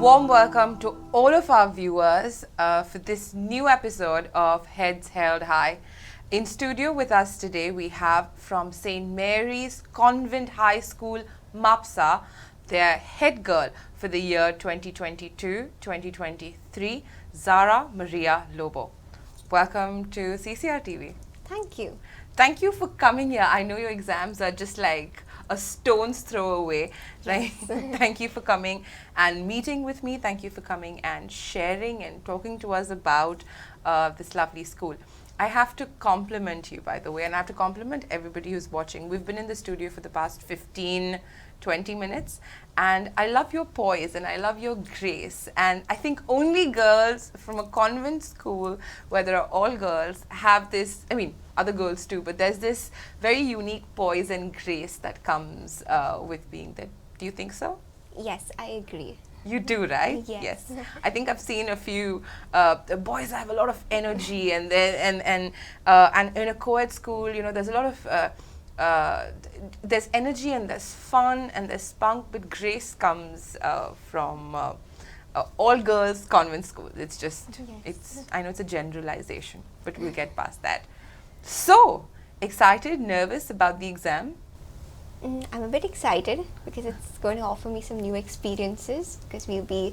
warm welcome to all of our viewers for this new episode of Heads Held High. In studio with us today, we have from St. Mary's Convent High School, Mapusa, their head girl for the year 2022-2023, Zara Maria Lobo. Welcome to CCR TV. Thank you. Thank you for coming here. I know your exams are just like a stone's throw away. Right? Yes. Thank you for coming and meeting with me. Thank you for coming and sharing and talking to us about this lovely school. I have to compliment you, by the way, and I have to compliment everybody who's watching. We've been in the studio for the past 15, 20 minutes, and I love your poise and I love your grace. And I think only girls from a convent school where there are all girls have this, I mean, other girls too, but there's this very unique poise and grace that comes with being there. Do you think so? Yes, I agree. You do, right? Yes. I think I've seen a few boys have a lot of energy, and in a co-ed school, you know, there's a lot of there's energy and there's fun and there's spunk, but grace comes from all girls convent school. It's just, Yes. I know it's a generalization, but we'll get past that. So, excited, nervous about the exam? I'm a bit excited because it's going to offer me some new experiences because we'll be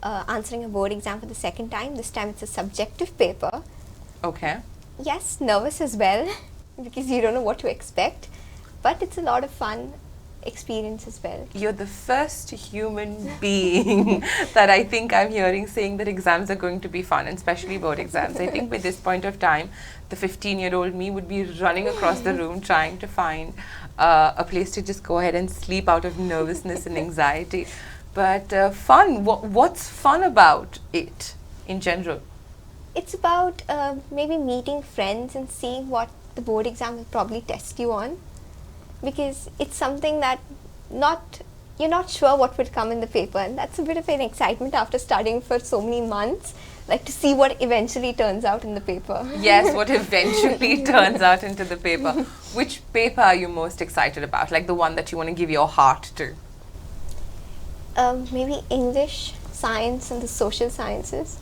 answering a board exam for the second time. This time it's a subjective paper. Okay. Yes, nervous as well because you don't know what to expect, but it's a lot of fun experience as well. You're the first human being that I think I'm hearing saying that exams are going to be fun, and especially board exams. I think by this point of time, the 15-year-old me would be running across the room trying to find a place to just go ahead and sleep out of nervousness and anxiety. But fun, what's fun about it in general? It's about maybe meeting friends and seeing what the board exam will probably test you on, because it's something that you're not sure what would come in the paper, and that's a bit of an excitement after studying for so many months, like to see what eventually turns out in the paper. Yes, what eventually turns out into the paper. Which paper are you most excited about? Like the one that you want to give your heart to? Maybe English, science, and the social sciences.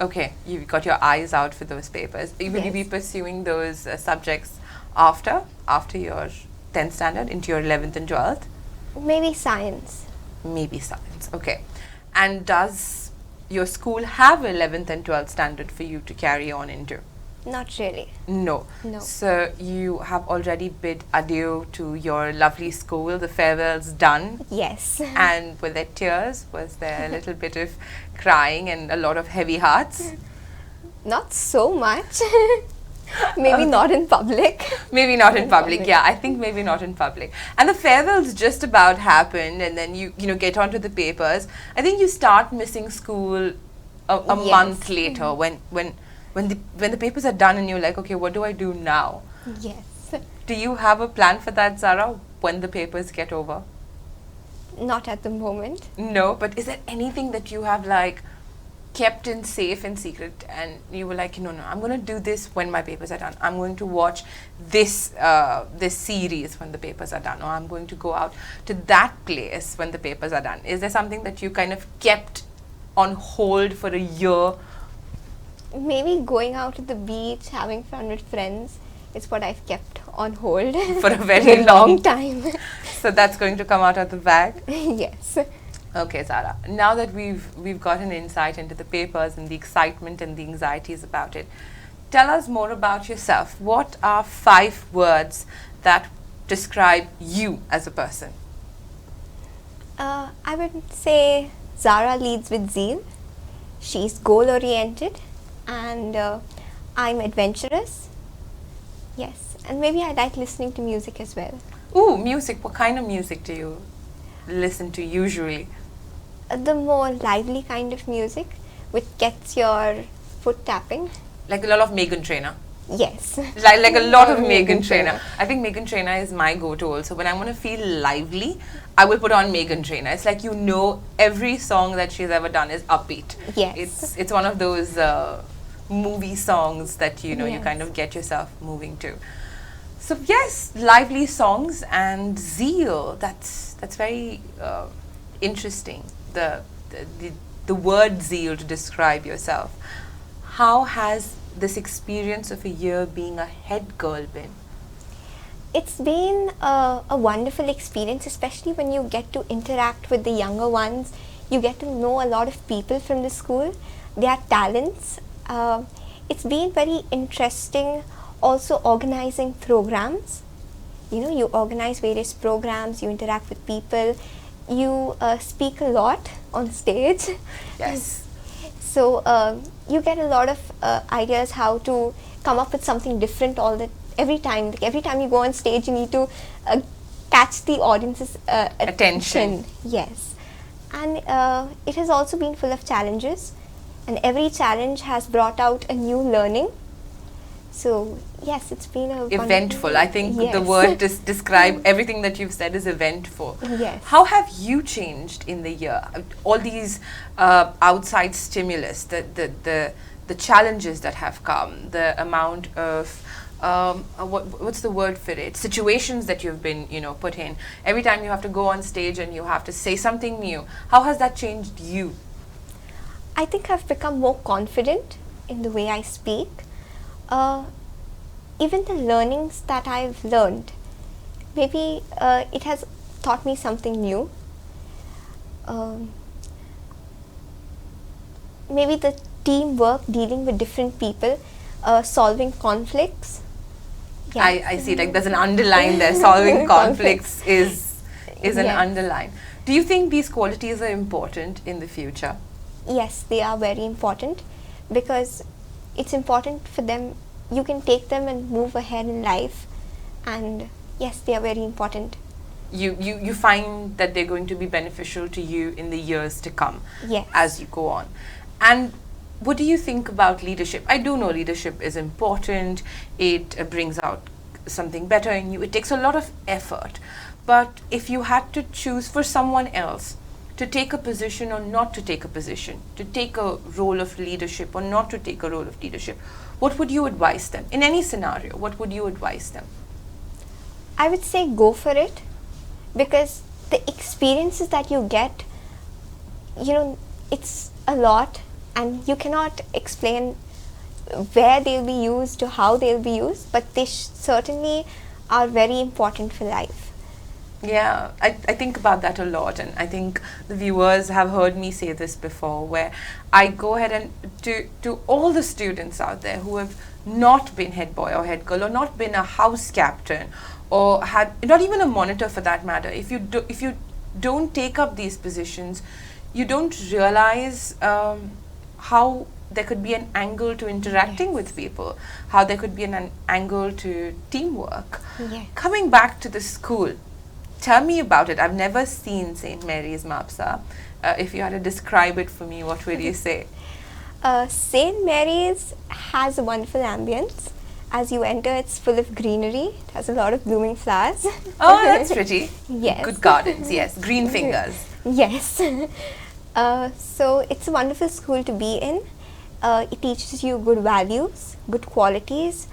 Okay, you've got your eyes out for those papers. Will you be Yes. pursuing those subjects after your 10th standard into your 11th and 12th? Maybe science. Maybe science. Okay. And does your school have 11th and 12th standard for you to carry on into? Not really. No. No. So you have already bid adieu to your lovely school. The farewell's done. Yes. And were there tears? Was there a little bit of crying and a lot of heavy hearts? Not so much. Maybe not in public. Maybe not in public. Yeah, I think maybe not in public. And the farewells just about happened, and then you get onto the papers. I think you start missing school a Yes. month later when the papers are done and you're like, okay, what do I do now? Yes. Do you have a plan for that, Zara, when the papers get over? Not at the moment. No, but is there anything that you have like kept in safe and secret, and you were like, no, I'm going to do this when my papers are done. I'm going to watch this series when the papers are done, or I'm going to go out to that place when the papers are done. Is there something that you kind of kept on hold for a year? Maybe going out to the beach, having fun with friends is what I've kept on hold For a very long time. So that's going to come out of the bag? Yes. Okay, Zara. Now that we've got an insight into the papers and the excitement and the anxieties about it, tell us more about yourself. What are 5 words that describe you as a person? I would say Zara leads with zeal. She's goal-oriented, and I'm adventurous. Yes, and maybe I like listening to music as well. Ooh, music. What kind of music do you listen to usually? The more lively kind of music, which gets your foot tapping. Like a lot of Meghan Trainor. Yes. Like a lot of Meghan Trainor. I think Meghan Trainor is my go-to also. When I want to feel lively, I will put on Meghan Trainor. It's like, every song that she's ever done is upbeat. Yes. It's one of those movie songs that you Yes. kind of get yourself moving to. So yes, lively songs and zeal. That's very interesting. The the word zeal to describe yourself. How has this experience of a year being a head girl been? It's been a wonderful experience, especially when you get to interact with the younger ones. You get to know a lot of people from the school, their talents. It's been very interesting also organizing programs. You know, you organize various programs, you interact with people, you speak a lot on stage. Yes. So you get a lot of ideas how to come up with something different every time. Like every time you go on stage, you need to catch the audience's attention. Yes, and it has also been full of challenges, and every challenge has brought out a new learning. So yes, it's been a Eventful. I think the Yes. word describe everything that you've said is eventful. Yes. How have you changed in the year? All these outside stimulus, the challenges that have come, the amount of what's the word for it? Situations that you've been, put in. Every time you have to go on stage and you have to say something new. How has that changed you? I think I've become more confident in the way I speak. Even the learnings that I've learned, maybe it has taught me something new. Maybe the teamwork, dealing with different people, solving conflicts. I see, like there's an underline there. Solving conflicts is an Yes. underline. Do you think these qualities are important in the future? Yes, they are very important because it's important for them. You can take them and move ahead in life, and yes, they are very important. You find that they're going to be beneficial to you in the years to come. Yes. As you go on. And what do you think about leadership? I do know leadership is important. It brings out something better in you. It takes a lot of effort. But if you had to choose for someone else to take a position or not to take a position, to take a role of leadership or not to take a role of leadership, what would you advise them? In any scenario, what would you advise them? I would say go for it because the experiences that you get, it's a lot and you cannot explain where they'll be used or how they'll be used, but they certainly are very important for life. Yeah, I think about that a lot, and I think the viewers have heard me say this before, where I go ahead and to all the students out there who have not been head boy or head girl or not been a house captain or had not even a monitor for that matter, if you don't take up these positions, you don't realize how there could be an angle to interacting with people, how there could be an angle to teamwork. Yes. Coming back to the school, tell me about it. I've never seen St. Mary's Mapusa. If you had to describe it for me, what would you say? St. Mary's has a wonderful ambience. As you enter, it's full of greenery. It has a lot of blooming flowers. Oh, that's pretty. Yes. Good gardens, yes. Green fingers. Yes. So it's a wonderful school to be in. It teaches you good values, good qualities.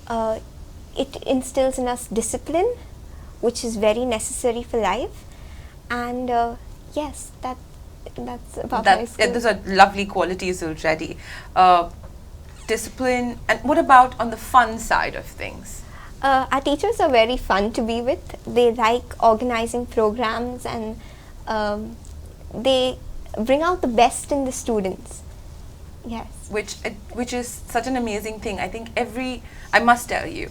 It instills in us discipline, which is very necessary for life. And yes, that's about my school. Those are lovely qualities already. Discipline, and what about on the fun side of things? Our teachers are very fun to be with. They like organizing programs and they bring out the best in the students. Yes. Which is such an amazing thing. I think I must tell you,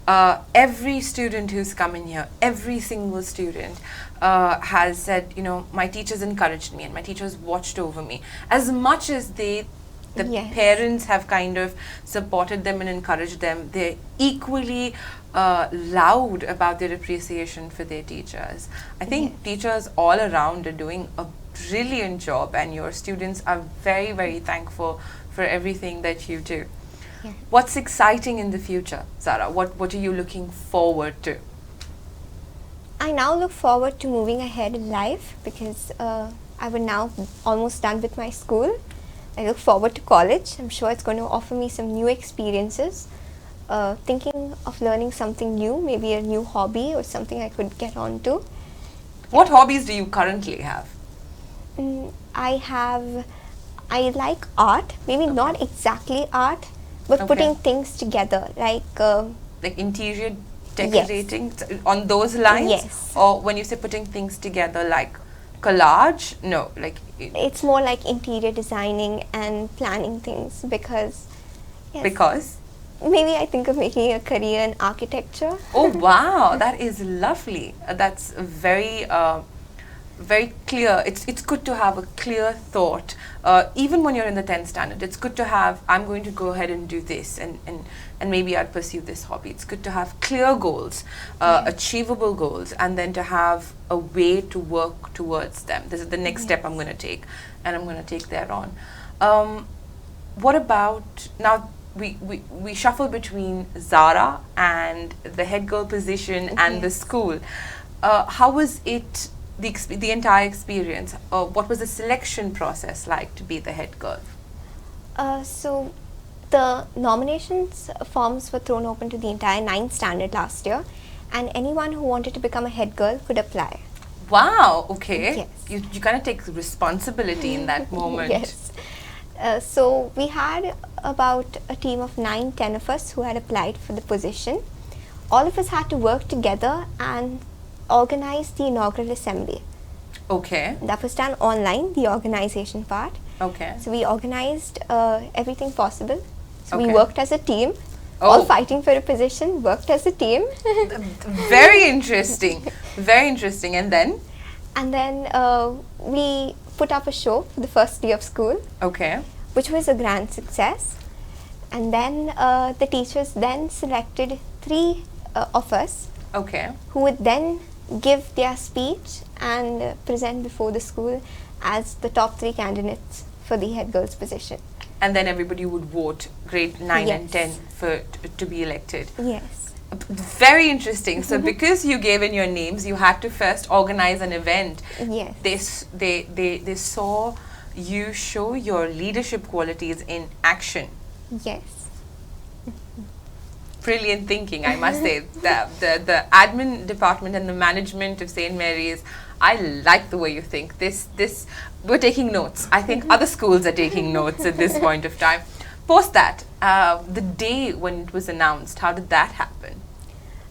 every student who's come in here, every single student has said, my teachers encouraged me and my teachers watched over me. As much as the Yes. parents have kind of supported them and encouraged them, they're equally loud about their appreciation for their teachers. I think Yes. teachers all around are doing a brilliant job, and your students are very, very thankful for everything that you do. Yeah. What's exciting in the future, Zara? What are you looking forward to? I now look forward to moving ahead in life because I am now almost done with my school. I look forward to college. I'm sure it's going to offer me some new experiences. Thinking of learning something new, maybe a new hobby or something I could get on to. What hobbies do you currently have? I like art, maybe not exactly art, but putting things together, like interior yes, decorating on those lines? yes. Or when you say putting things together, like collage? No, like It's more like interior designing and planning things because, yes, because. maybe I think of making a career in architecture. Oh wow, that is lovely. That's very clear. It's good to have a clear thought. Even when you're in the 10th standard, it's good to have, I'm going to go ahead and do this, and maybe I'd pursue this hobby. It's good to have clear goals, achievable goals, and then to have a way to work towards them. This is the next step I'm going to take, and I'm going to take that on. What about now? We shuffle between Zara and the head girl position and the school. How was it, the entire experience? What was the selection process like to be the head girl? So the nominations forms were thrown open to the entire 9th standard last year, and anyone who wanted to become a head girl could apply. Wow, okay. Yes. You kind of take responsibility in that moment. Yes. So we had about a team of 9-10 of us who had applied for the position. All of us had to work together and organize the inaugural assembly. Okay. That was done online, the organization part. Okay. So we organized everything possible. So we Okay. worked as a team, all fighting for a position, worked as a team. Very interesting. Very interesting. And then? And then we put up a show for the first day of school, Okay. which was a grand success. And then the teachers then selected 3 of us Okay. who would then give their speech and present before the school as the top 3 candidates for the head girl's position. And then everybody would vote grade 9 and Yes. 10 for to be elected. Yes. Very interesting. So because you gave in your names, you had to first organize an event. Yes. They saw you show your leadership qualities in action. Yes. Brilliant thinking, I must say. The admin department and the management of St. Mary's, I like the way you think. We're taking notes. I think other schools are taking notes at this point of time. Post that, the day when it was announced, how did that happen?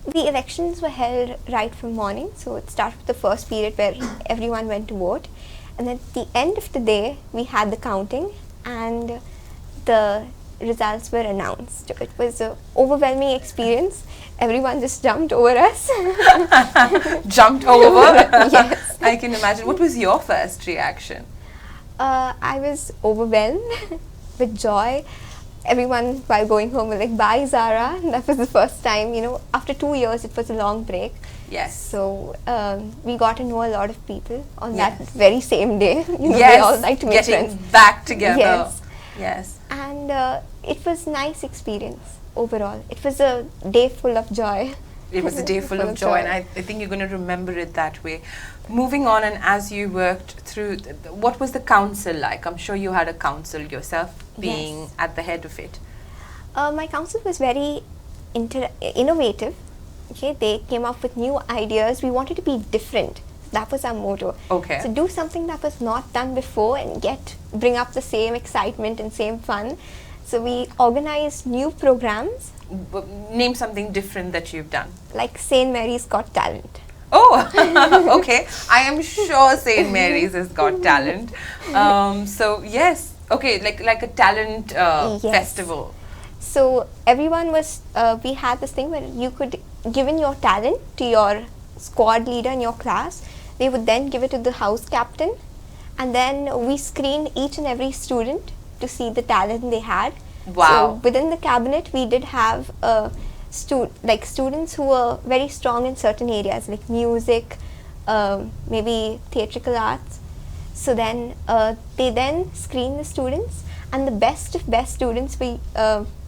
The elections were held right from morning, so it started with the first period where everyone went to vote, and then at the end of the day we had the counting and the results were announced. It was an overwhelming experience. Everyone just jumped over us. Jumped over? Yes. I can imagine. What was your first reaction? I was overwhelmed with joy. Everyone while going home were like, bye Zara. That was the first time, after 2 years it was a long break. Yes. So we got to know a lot of people on Yes. that very same day. Yes. They all like to make Getting friends. back together. Yes. Yes. And it was nice experience overall. It was a day full of joy. It was a day full of joy, and I think you're going to remember it that way. Moving on, and as you worked through, what was the council like? I'm sure you had a council yourself, being Yes. at the head of it. My council was very innovative. Okay, they came up with new ideas. We wanted to be different. That was our motto. Okay. So do something that was not done before and bring up the same excitement and same fun. So we organized new programs Name something different that you've done. like St. Mary's Got Talent. Oh, okay. I am sure St. Mary's has got talent. So yes, okay, like a talent Yes. festival. So everyone was, we had this thing where you could give in your talent to your squad leader in your class. They would then give it to the house captain, and then we screened each and every student to see the talent they had. Wow. So within the cabinet, we did have students who were very strong in certain areas like music, maybe theatrical arts. So then they then screened the students, and the best of best students we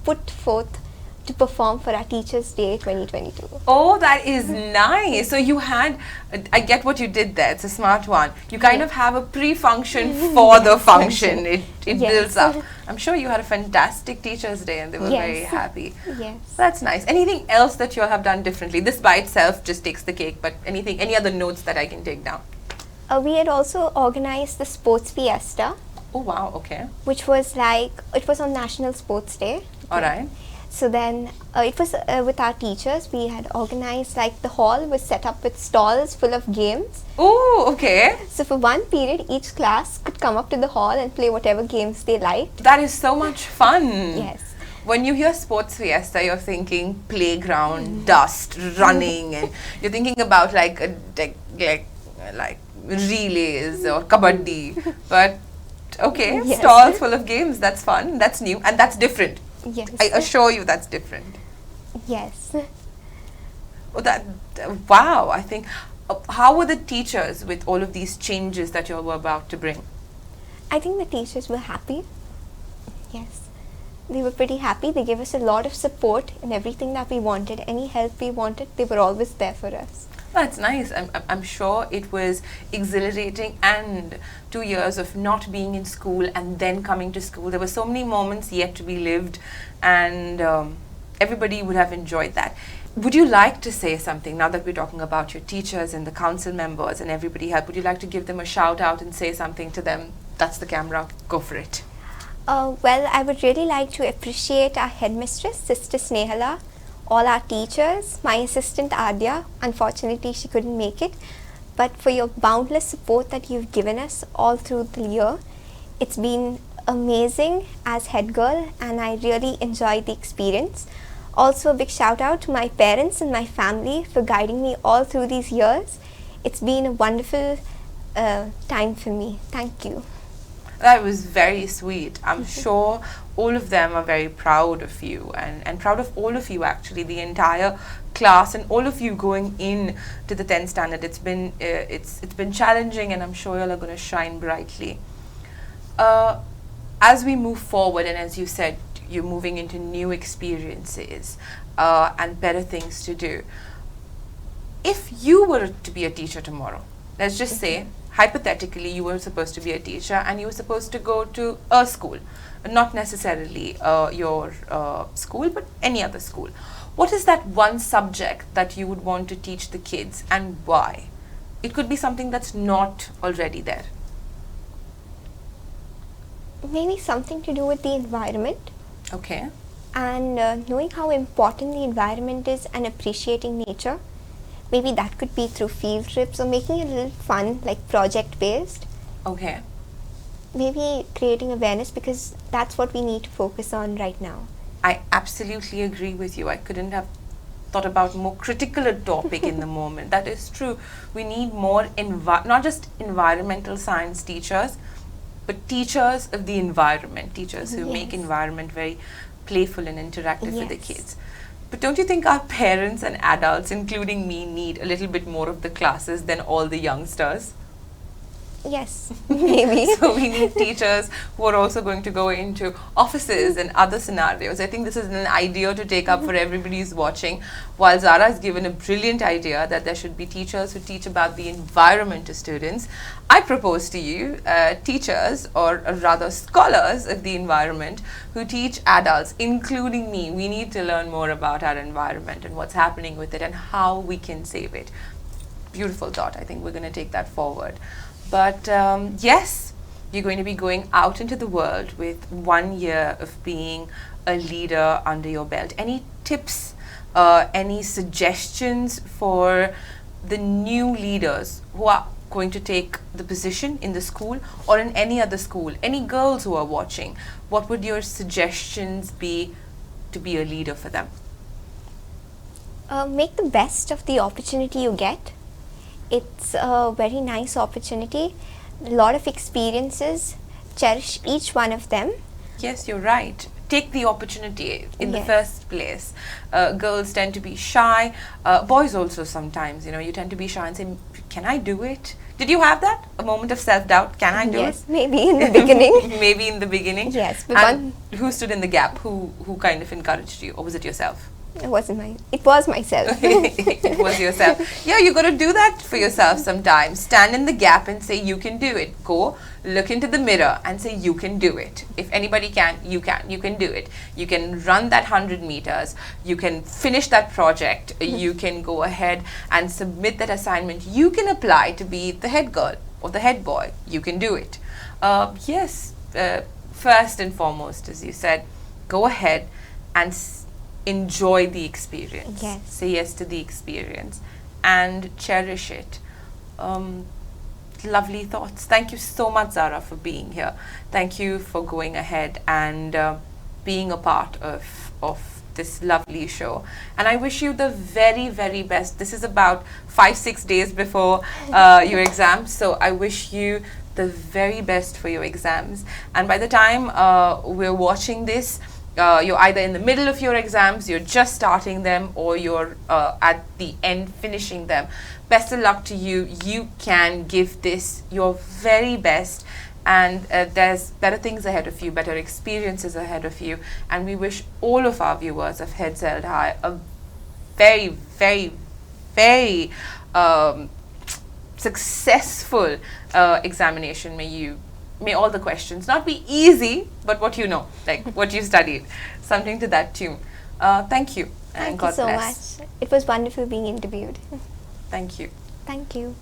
put forth to perform for our Teachers' Day 2022. Oh, that is nice. So you had, I get what you did there. It's a smart one. You kind of have a pre-function for the function. It Yes. builds up. I'm sure you had a fantastic Teachers' Day and they were Yes. very happy. Yes. That's nice. Anything else that you all have done differently? This by itself just takes the cake, but any other notes that I can take down? We had also organized the sports fiesta, Oh wow, okay. which was like, it was on National Sports Day. All right. So then it was with our teachers. We had organized, like, the hall was set up with stalls full of games. Oh, okay. So for one period, each class could come up to the hall and play whatever games they liked. That is so much fun. Yes. When you hear sports fiesta, you're thinking playground, dust, running, and you're thinking about like like relays or kabaddi. But okay, Yes. stalls full of games. That's fun. That's new and that's different. Yes. I assure you, that's different. Yes. Oh, wow. I think. How were the teachers with all of these changes that you were about to bring? I think the teachers were happy. Yes. They were pretty happy. They gave us a lot of support in everything that we wanted. Any help we wanted, they were always there for us. That's nice. I'm sure it was exhilarating, and 2 years of not being in school and then coming to school. There were so many moments yet to be lived, and everybody would have enjoyed that. Would you like to say something now that we're talking about your teachers and the council members and everybody help? Would you like to give them a shout out and say something to them? That's the camera. Go for it. Well, I would really like to appreciate our headmistress, Sister Snehala, all our teachers, my assistant Adya. Unfortunately, she couldn't make it. But for your boundless support that you've given us all through the year, it's been amazing as head girl, and I really enjoyed the experience. Also, a big shout out to my parents and my family for guiding me all through these years. It's been a wonderful time for me. Thank you. That was very sweet. I'm sure all of them are very proud of you, and proud of all of you, actually, the entire class and all of you going in to the 10th standard. It's been challenging, and I'm sure you all are going to shine brightly. As we move forward, and as you said, you're moving into new experiences and better things to do. If you were to be a teacher tomorrow, let's just say, hypothetically, you were supposed to be a teacher and you were supposed to go to a school, not necessarily your school, but any other school. What is that one subject that you would want to teach the kids, and why? It could be something that's not already there. Maybe something to do with the environment, Okay. and knowing how important the environment is and appreciating nature. Maybe that could be through field trips or making it a little fun, like project based. Okay. Maybe creating awareness, because that's what we need to focus on right now. I absolutely agree with you. I couldn't have thought about more critical a topic in the moment. That is true. We need more not just environmental science teachers, but teachers of the environment, teachers who make Yes. environment very playful and interactive for the Yes. kids. But don't you think our parents and adults, including me, need a little bit more of the classes than all the youngsters? Yes, maybe. So we need teachers who are also going to go into offices and other scenarios. I think this is an idea to take up for everybody who's watching. While Zara has given a brilliant idea that there should be teachers who teach about the environment to students, I propose to you teachers, or rather scholars of the environment, who teach adults, including me. We need to learn more about our environment and what's happening with it and how we can save it. Beautiful thought. I think we're going to take that forward. But yes, you're going to be going out into the world with 1 year of being a leader under your belt. Any tips, any suggestions for the new leaders who are going to take the position in the school or in any other school? Any girls who are watching, what would your suggestions be to be a leader for them? Make the best of the opportunity you get. It's a very nice opportunity, a lot of experiences, cherish each one of them. Yes, you're right. Take the opportunity in the Yes. first place. Girls tend to be shy. Boys also sometimes, you tend to be shy and say, can I do it? Did you have that? A moment of self-doubt? Can I do Yes, it? maybe in the beginning. Maybe in the beginning. Yes, but And who stood in the gap? Who kind of encouraged you? Or was it yourself? It was myself. It was yourself. Yeah, you got to do that for yourself sometimes. Stand in the gap and say you can do it. Go look into the mirror and say you can do it. If anybody can, you can. You can do it. You can run that 100 meters. You can finish that project. You can go ahead and submit that assignment. You can apply to be the head girl. or the head boy. You can do it. Yes, first and foremost, as you said, go ahead and enjoy the experience. Yes. Say yes to the experience and cherish it. Lovely thoughts. Thank you so much, Zara, for being here. Thank you for going ahead and being a part of this lovely show. And I wish you the very, very best. This is about 5-6 days before your exams, so I wish you the very best for your exams. And by the time we're watching this, you're either in the middle of your exams, you're just starting them, or you're at the end finishing them. Best of luck to you. You can give this your very best, and there's better things ahead of you, better experiences ahead of you. And we wish all of our viewers of Heads Held High a very, very, very successful examination. May all the questions not be easy, but what you know, like what you studied, something to that tune. Thank you, and Thank God you so bless. much. It was wonderful being interviewed. Thank you. Thank you.